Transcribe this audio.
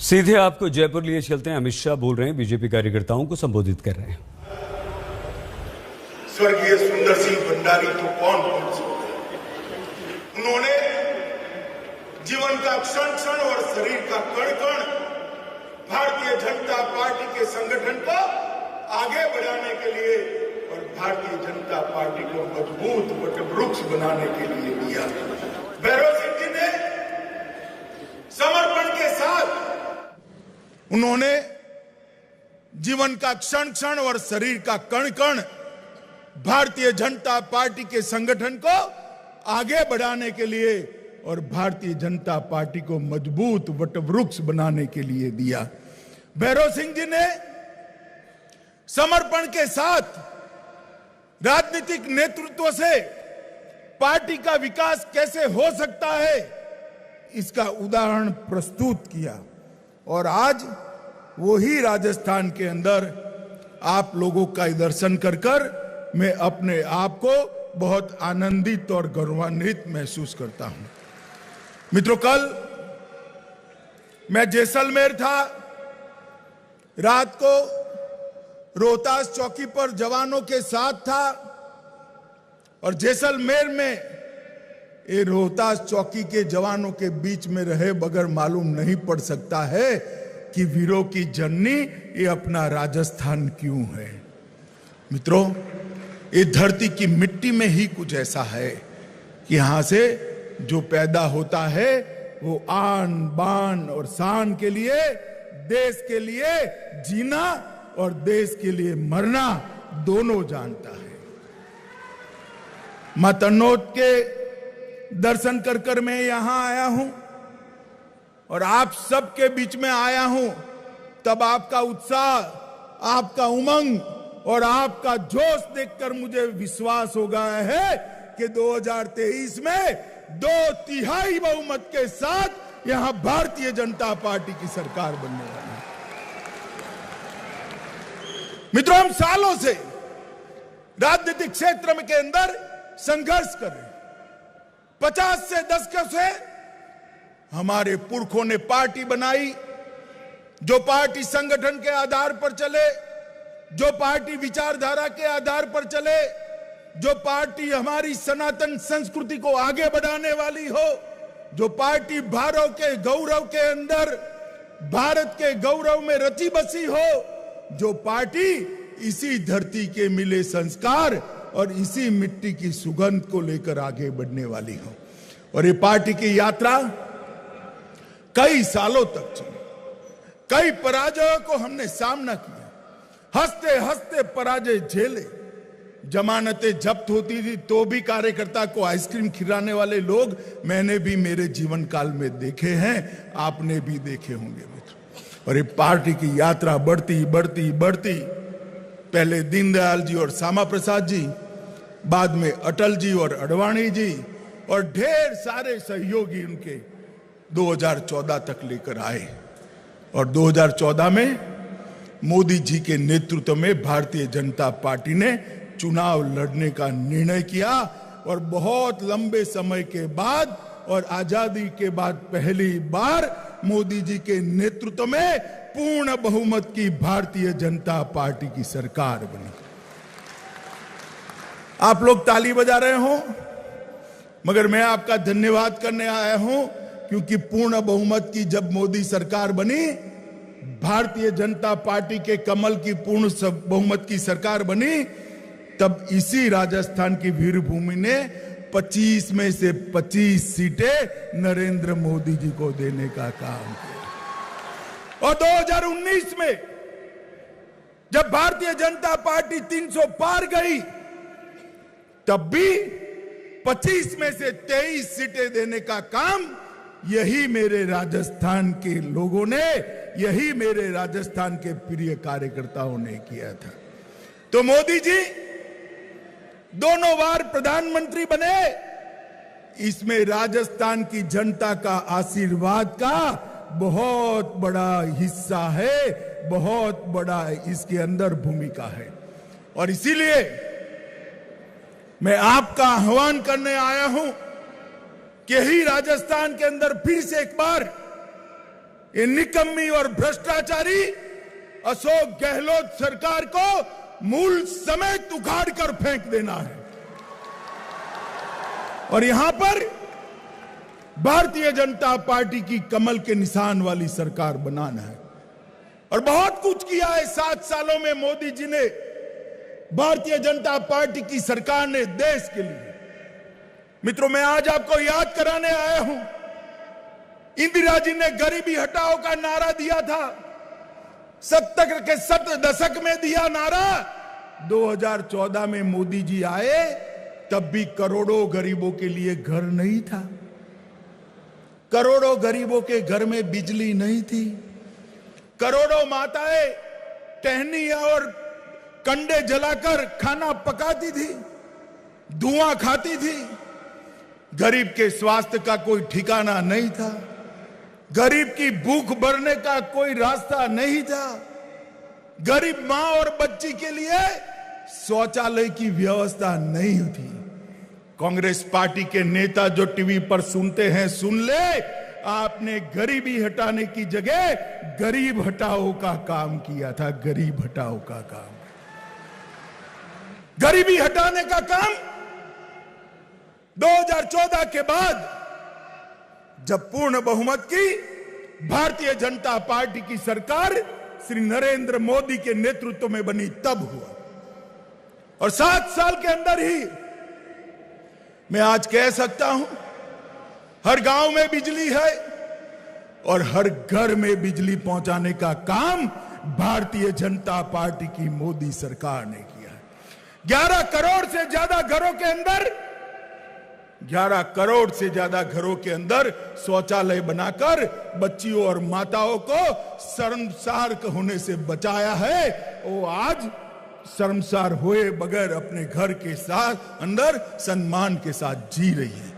सीधे आपको जयपुर लिए चलते हैं। अमित शाह बोल रहे हैं, बीजेपी कार्यकर्ताओं को संबोधित कर रहे हैं। स्वर्गीय सुंदर सिंह भंडारी तो कौन भूल सकते हैं। उन्होंने जीवन का क्षण क्षण और शरीर का कण कण भारतीय जनता पार्टी के संगठन को आगे बढ़ाने के लिए और भारतीय जनता पार्टी को मजबूत वटवृक्ष बनाने के लिए दिया। भैरव सिंह जी ने समर्पण के साथ उन्होंने जीवन का क्षण क्षण और शरीर का कण कण भारतीय जनता पार्टी के संगठन को आगे बढ़ाने के लिए और भारतीय जनता पार्टी को मजबूत वटवृक्ष बनाने के लिए दिया। भैरव सिंह जी ने समर्पण के साथ राजनीतिक नेतृत्व से पार्टी का विकास कैसे हो सकता है, इसका उदाहरण प्रस्तुत किया। और आज वही राजस्थान के अंदर आप लोगों का दर्शन कर कर मैं अपने आप को बहुत आनंदित और गौरवान्वित महसूस करता हूं। मित्रों, कल मैं जैसलमेर था। रात को रोहतास चौकी पर जवानों के साथ था और जैसलमेर में ये रोहतास चौकी के जवानों के बीच में रहे बगैर मालूम नहीं पड़ सकता है कि वीरों की जननी ये अपना राजस्थान क्यों है। मित्रों, ये धरती की मिट्टी में ही कुछ ऐसा है कि यहां से जो पैदा होता है वो आन बान और शान के लिए, देश के लिए जीना और देश के लिए मरना दोनों जानता है। मां तन्नोट के दर्शन कर कर मैं यहां आया हूं और आप सबके बीच में आया हूं, तब आपका उत्साह, आपका उमंग और आपका जोश देखकर मुझे विश्वास हो गया है कि 2023 में 2/3 बहुमत के साथ यहां भारतीय जनता पार्टी की सरकार बनने वाली है। मित्रों, हम सालों से राजनीतिक क्षेत्र के अंदर संघर्ष कर रहे हैं। 50 से दशकों से हमारे पुरखों ने पार्टी बनाई, जो पार्टी संगठन के आधार पर चले, जो पार्टी विचारधारा के आधार पर चले, जो पार्टी हमारी सनातन संस्कृति को आगे बढ़ाने वाली हो, जो पार्टी भारत के गौरव के अंदर, भारत के गौरव में रची बसी हो, जो पार्टी इसी धरती के मिले संस्कार और इसी मिट्टी की सुगंध को लेकर आगे बढ़ने वाली हो। और ये पार्टी की यात्रा कई सालों तक चली। कई पराजयों को हमने सामना किया, हंसते हंसते पराजय झेले। जमानतें जब्त होती थी तो भी कार्यकर्ता को आइसक्रीम खिलाने वाले लोग मैंने भी मेरे जीवन काल में देखे हैं, आपने भी देखे होंगे मित्र। और ये पार्टी की यात्रा बढ़ती बढ़ती बढ़ती, पहले दीनदयाल जी और श्यामा प्रसाद जी, बाद में अटल जी और अडवाणी जी और ढेर सारे सहयोगी उनके 2014 तक लेकर आए। और 2014 में मोदी जी के नेतृत्व में भारतीय जनता पार्टी ने चुनाव लड़ने का निर्णय किया और बहुत लंबे समय के बाद और आजादी के बाद पहली बार मोदी जी के नेतृत्व में पूर्ण बहुमत की भारतीय जनता पार्टी की सरकार बनी। आप लोग ताली बजा रहे हो, मगर मैं आपका धन्यवाद करने आया हूं, क्योंकि पूर्ण बहुमत की जब मोदी सरकार बनी, भारतीय जनता पार्टी के कमल की पूर्ण बहुमत की सरकार बनी, तब इसी राजस्थान की वीरभूमि ने 25 में से 25 सीटें नरेंद्र मोदी जी को देने का काम किया। और 2019 में जब भारतीय जनता पार्टी 300 पार गई, तब भी 25 में से 23 सीटें देने का काम यही मेरे राजस्थान के लोगों ने, यही मेरे राजस्थान के प्रिय कार्यकर्ताओं ने किया था। तो मोदी जी दोनों बार प्रधानमंत्री बने, इसमें राजस्थान की जनता का आशीर्वाद का बहुत बड़ा हिस्सा है, बहुत बड़ा इसके अंदर भूमिका है। और इसीलिए मैं आपका आह्वान करने आया हूं कि ही राजस्थान के अंदर फिर से एक बार ये निकम्मी और भ्रष्टाचारी अशोक गहलोत सरकार को मूल समेत उखाड़ कर फेंक देना है। और यहां पर भारतीय जनता पार्टी की कमल के निशान वाली सरकार बनाना है। और बहुत कुछ किया है 7 सालों में मोदी जी ने, भारतीय जनता पार्टी की सरकार ने देश के लिए। मित्रों, मैं आज आपको याद कराने आया हूं, इंदिरा जी ने गरीबी हटाओ का नारा दिया था, 70 के दशक में दिया नारा। 2014 में मोदी जी आए, तब भी करोड़ों गरीबों के लिए घर नहीं था, करोड़ों गरीबों के घर में बिजली नहीं थी, करोड़ों माताएं टहनी और कंडे जलाकर खाना पकाती थी, धुआं खाती थी। गरीब के स्वास्थ्य का कोई ठिकाना नहीं था, गरीब की भूख भरने का कोई रास्ता नहीं था, गरीब मां और बच्ची के लिए शौचालय की व्यवस्था नहीं थी। कांग्रेस पार्टी के नेता जो टीवी पर सुनते हैं सुन ले, आपने गरीबी हटाने की जगह गरीब हटाओ का काम किया था। गरीब हटाओ का काम, गरीबी हटाने का काम 2014 के बाद जब पूर्ण बहुमत की भारतीय जनता पार्टी की सरकार श्री नरेंद्र मोदी के नेतृत्व में बनी तब हुआ। और 7 साल के अंदर ही मैं आज कह सकता हूं, हर गांव में बिजली है और हर घर में बिजली पहुंचाने का काम भारतीय जनता पार्टी की मोदी सरकार ने किया है। 11 करोड़ से ज्यादा घरों के अंदर 11 करोड़ से ज्यादा घरों के अंदर शौचालय बनाकर बच्चियों और माताओं को शर्मसार होने से बचाया है। वो आज शर्मसार हुए बगैर अपने घर के साथ अंदर सम्मान के साथ जी रही है।